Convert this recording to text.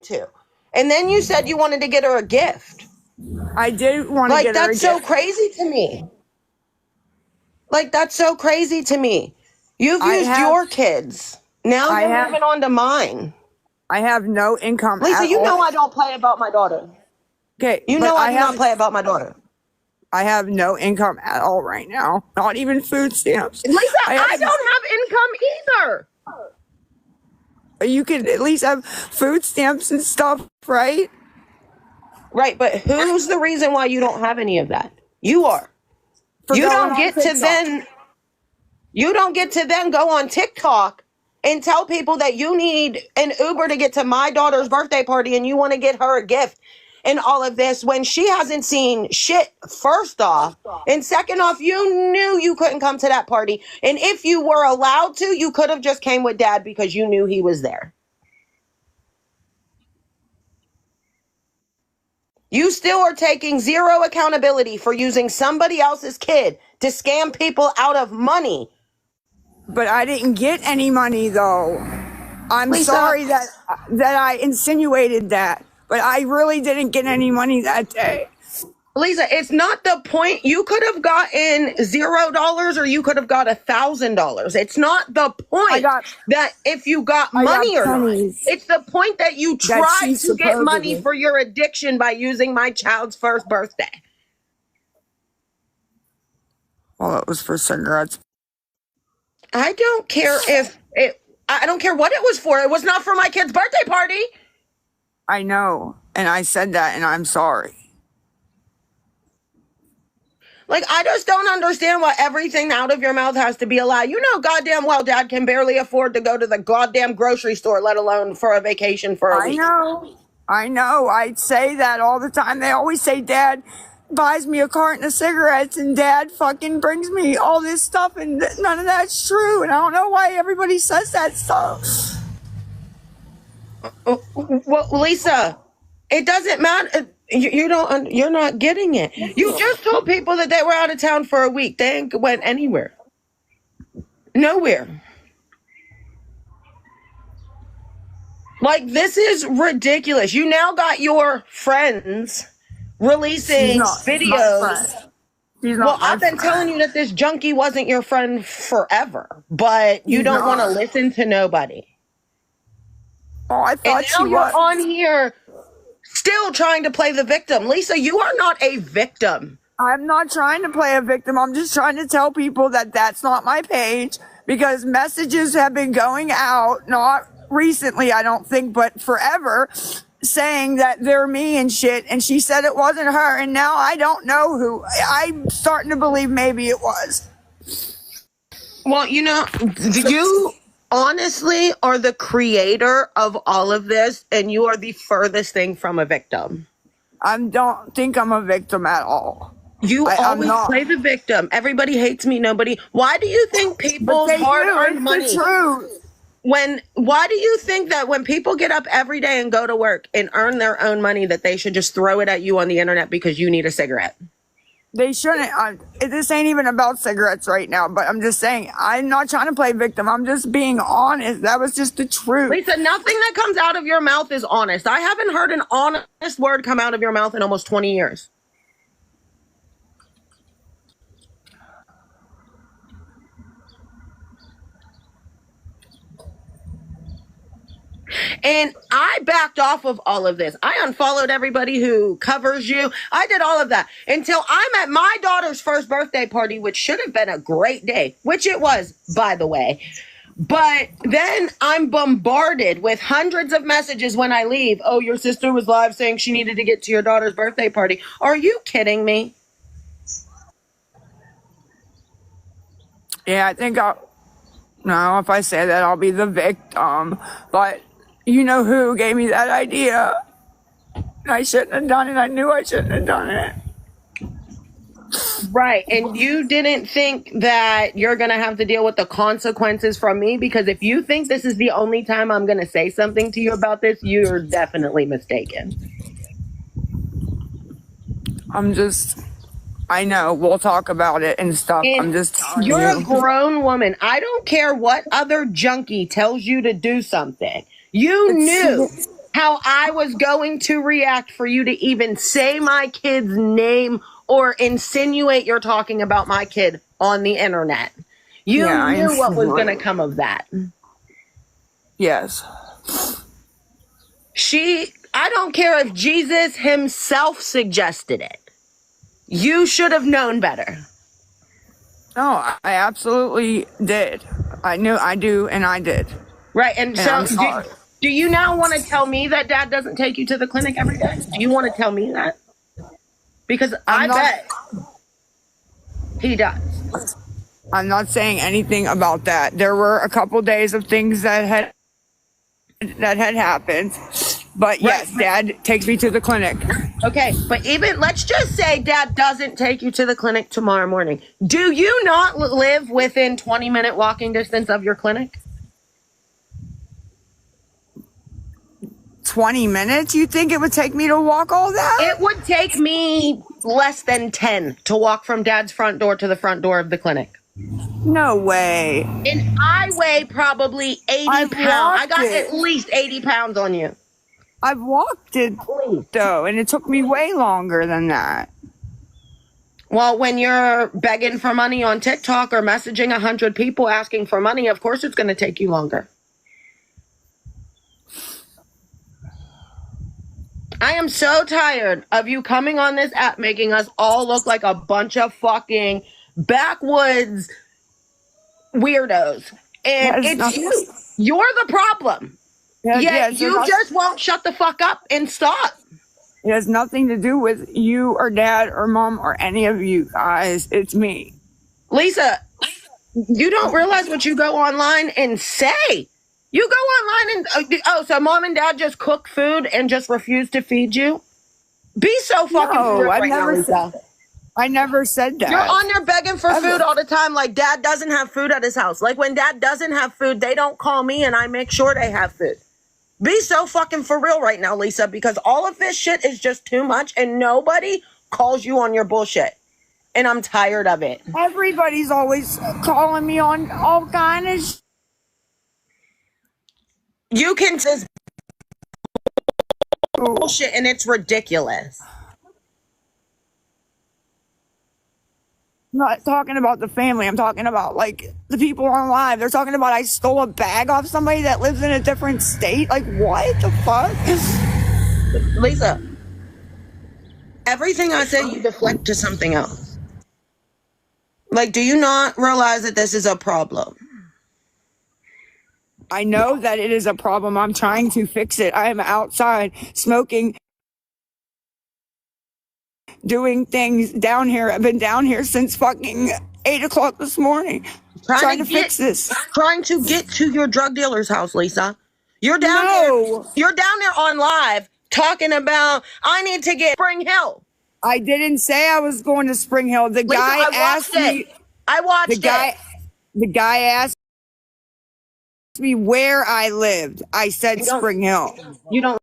to. And then you said you wanted to get her a gift. I did want to Like, get her a that's so gift. crazy to me. Like, that's so crazy to me. You've I used have your kids. Now I you're have moving on to mine. I have no income Lisa, at you know all. I don't play about my daughter. Okay, You but know I do not play about my daughter. I have no income at all right now. Not even food stamps. Lisa, I I have, don't have income either. you could at least have food stamps and stuff, right? Right, but who's the reason why you don't have any of that? You are. For You going don't on get to TikTok. then go on TikTok and tell people that you need an Uber to get to my daughter's birthday party and you want to get her a gift and all of this when she hasn't seen shit, first off. And second off, you knew you couldn't come to that party. And if you were allowed to, you could have just came with dad because you knew he was there. You still are taking zero accountability for using somebody else's kid to scam people out of money. But I didn't get any money though. I'm Lisa, sorry that I insinuated that, but I really didn't get any money that day. Lisa, it's not the point. You could have gotten $0 or you could have got $1,000. It's not the point that if you got money or not. It's the point that you tried to get money for your addiction by using my child's first birthday. Well, it was for cigarettes. I don't care I don't care what it was for. It was not for my kid's birthday party. I know. And I said that and I'm sorry. Like, I just don't understand why everything out of your mouth has to be a lie. You know goddamn well dad can barely afford to go to the goddamn grocery store, let alone for a vacation for a week. I know. I say that all the time. They always say dad buys me a carton of cigarettes and dad fucking brings me all this stuff and none of that's true. And I don't know why everybody says that stuff. Well, Lisa, it doesn't matter. You're not getting it. You just told people that they were out of town for a week. They ain't went anywhere. Nowhere. Like, this is ridiculous. You now got your friends releasing videos. Well, I've been telling you that this junkie wasn't your friend forever, but you don't want to listen to nobody. Oh, I thought and now you're on here still trying to play the victim. Lisa, you are not a victim. I'm not trying to play a victim. I'm just trying to tell people that that's not my page because messages have been going out, not recently, I don't think, but forever, saying that they're me and shit. And she said it wasn't her. And now I don't know who. I'm starting to believe maybe it was. Well, you know, you honestly are the creator of all of this, and you are the furthest thing from a victim. I don't think I'm a victim at all. You always play the victim. Everybody hates me. Nobody. Why do you think people's hard-earned money? It's the truth. Why do you think that when people get up every day and go to work and earn their own money, that they should just throw it at you on the internet because you need a cigarette? They shouldn't. This ain't even about cigarettes right now, but I'm just saying, I'm not trying to play victim. I'm just being honest. That was just the truth. Lisa, nothing that comes out of your mouth is honest. I haven't heard an honest word come out of your mouth in almost 20 years. And I backed off of all of this. I unfollowed everybody who covers you. I did all of that until I'm at my daughter's first birthday party, which should have been a great day, which it was, by the way. But then I'm bombarded with hundreds of messages when I leave. Oh, your sister was live saying she needed to get to your daughter's birthday party. Are you kidding me? Yeah, I think no, if I say that, I'll be the victim. But you know who gave me that idea? I shouldn't have done it. I knew I shouldn't have done it. Right. And you didn't think that you're going to have to deal with the consequences from me? Because if you think this is the only time I'm going to say something to you about this, you're definitely mistaken. I know, we'll talk about it and stuff. And I'm just telling you. You're a grown woman. I don't care what other junkie tells you to do something. You knew how I was going to react for you to even say my kid's name or insinuate you're talking about my kid on the internet. You Yeah, knew what was going to come of that. Yes. I don't care if Jesus himself suggested it. You should have known better. No, I absolutely did. I knew I do, and I did. Right. And I'm so sorry. do you now want to tell me that dad doesn't take you to the clinic every day? Do you want to tell me that? Because I bet he does. I'm not saying anything about that. There were a couple days of things that had happened. But yes, Dad takes me to the clinic. Okay, but even let's just say Dad doesn't take you to the clinic tomorrow morning. Do you not live within 20-minute walking distance of your clinic? 20 minutes? You think it would take me to walk all that? It would take me less than 10 to walk from Dad's front door to the front door of the clinic. No way. And I weigh probably 80 pounds. I got at least 80 pounds on you. I've walked it, though, and it took me way longer than that. Well, when you're begging for money on TikTok or messaging 100 people asking for money, of course it's going to take you longer. I am so tired of you coming on this app making us all look like a bunch of fucking backwoods weirdos. And it's you. You're the problem. You just won't shut the fuck up and stop. It has nothing to do with you or Dad or Mom or any of you guys. It's me. Lisa, you don't realize what you go online and say. You go online and, so Mom and Dad just cook food and just refuse to feed you? Be so fucking I never said that. You're on there begging for food all the time, like Dad doesn't have food at his house. Like when Dad doesn't have food, they don't call me and I make sure they have food. Be so fucking for real right now, Lisa, because all of this shit is just too much and nobody calls you on your bullshit. And I'm tired of it. Everybody's always calling me on all kind of shit. You can just bullshit and it's ridiculous. I'm not talking about the family. I'm talking about like the people on live. They're talking about I stole a bag off somebody that lives in a different state. Like what the fuck? Lisa, everything I say you deflect to something else. Like, do you not realize that this is a problem? I know that it is a problem. I'm trying to fix it. I am outside smoking, doing things down here. I've been down here since fucking 8 o'clock this morning. Trying to fix this. Trying to get to your drug dealer's house, Lisa. You're down there. You're down there on live talking about I need to get Spring Hill. I didn't say I was going to Spring Hill. The Lisa, guy asked me. I watched it. The guy asked me where I lived. I said Spring Hill. You don't